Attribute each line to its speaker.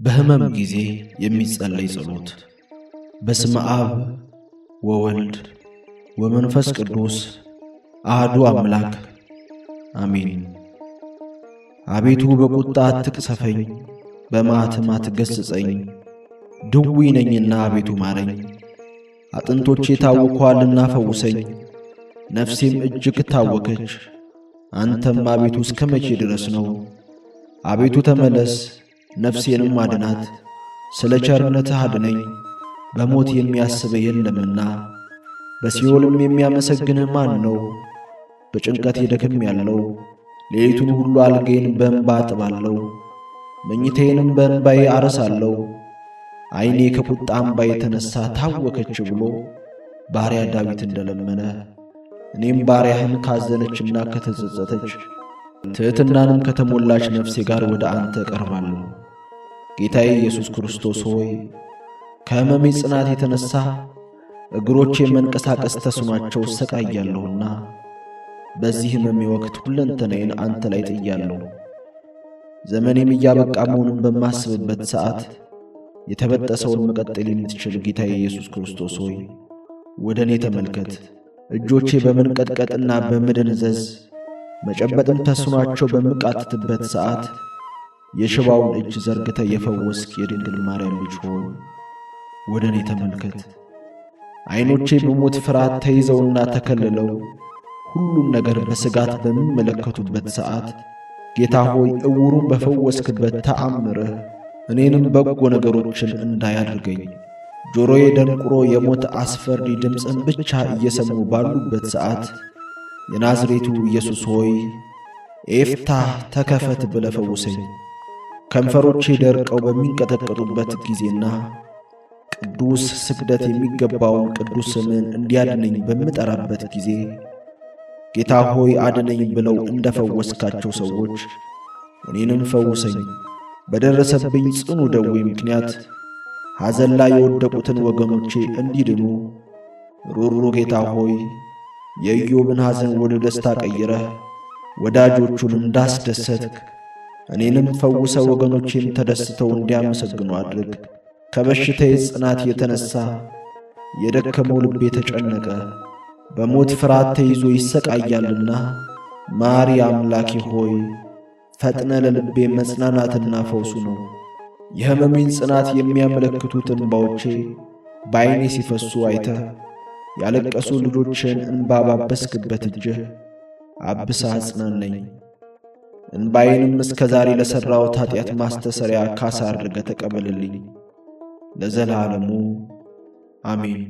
Speaker 1: በህመም ጊዜ የሚጸለይ ጸሎት። በስመ አብ ወወልድ ወመንፈስ ቅዱስ አሐዱ አምላክ አሜን። አቤቱ በቁጣ አትቅሰፈኝ፣ በመዓትም አትገሥጸኝ። ድውይ ነኝና አቤቱ ማረኝ። አጥንቶቼ ታውከዋልና ፈውሰኝ፣ ነፍሴም እጅግ ታወከች። አንተም አቤቱ እስከ መቼ ድረስ ነው? አቤቱ ተመለስ፣ ነፍሴንም አድናት። ስለ ቸርነትህ አድነኝ። በሞት የሚያስበኝ የለምና በሲኦልም የሚያመሰግንህ ማን ነው? በጭንቀቴ ደክሜአለሁ፣ ሌሊቱን ሁሉ አልጋዬን በእንባ አጥባለሁ፣ መኝታዬንም በእንባዬ አረሳለሁ። ዓይኔ ከቁጣ እምባ የተነሣ ታወከች ብሎ ባሪያ ዳዊት እንደለመነ እኔም ባሪያህን ካዘነችና ከተጸጸተች ትሕትናንም ከተሞላች ነፍሴ ጋር ወደ አንተ እቀርባለሁ። ጌታዬ ኢየሱስ ክርስቶስ ሆይ ከሕመሜ ጽናት የተነሣ እግሮቼ መንቀሳቀስ ተስኗቸው እሰቃያለሁና በዚህ ሕመሜ ወቅት ሁለንተናዬን አንተ ላይ ጥያለሁ። ዘመኔም እያበቃ መሆኑን በማስብበት ሰዓት የተበጠሰውን መቀጠል የምትችል ጌታዬ ኢየሱስ ክርስቶስ ሆይ ወደ እኔ ተመልከት። እጆቼ በመንቀጥቀጥና በመደንዘዝ መጨበጥም ተስኗቸው በምቃትትበት ሰዓት የሽባውን እጅ ዘርግተ የፈወስክ የድንግል ማርያም ልጅ ሆይ ወደ እኔ ተመልከት። ዓይኖቼ በሞት ፍርሃት ተይዘውና ተከልለው ሁሉም ነገር በስጋት በሚመለከቱበት ሰዓት ጌታ ሆይ ዕውሩን በፈወስክበት ተአምርህ እኔንም በጎ ነገሮችን እንዳያድርገኝ ጆሮዬ ደንቁሮ የሞት አስፈሪ ድምፅን ብቻ እየሰሙ ባሉበት ሰዓት የናዝሬቱ ኢየሱስ ሆይ ኤፍታህ ተከፈት ብለህ ፈውሰኝ። ከንፈሮቼ ደርቀው በሚንቀጠቀጡበት ጊዜና ቅዱስ ስግደት የሚገባውን ቅዱስ ስምን እንዲያድነኝ በምጠራበት ጊዜ ጌታ ሆይ አድነኝ ብለው እንደፈወስካቸው ሰዎች እኔንም ፈውሰኝ። በደረሰብኝ ጽኑ ደዌ ምክንያት ሐዘን ላይ የወደቁትን ወገኖቼ እንዲድኑ ሩሩ ጌታ ሆይ የኢዮብን ሐዘን ወደ ደስታ ቀይረህ ወዳጆቹን እንዳስደሰትክ እኔንም ፈውሰ ወገኖቼን ተደስተው እንዲያመሰግኑ አድርግ። ከበሽታዬ ጽናት የተነሣ የደከመው ልቤ ተጨነቀ፣ በሞት ፍርሃት ተይዞ ይሰቃያልና ማሪ አምላኬ ሆይ ፈጥነ ለልቤ መጽናናትና ፈውሱ ነው። የሕመሜን ጽናት የሚያመለክቱት እንባዎቼ በዐይኔ ሲፈሱ አይተህ ያለቀሱ ልጆችን እንባ ባበስክበት እጅህ አብሳ አጽናነኝ። እንባዬንም እስከ ዛሬ ለሠራሁት ኃጢአት ማስተሰሪያ ካሳ አድርገህ ተቀበልልኝ። ለዘላለሙ አሜን።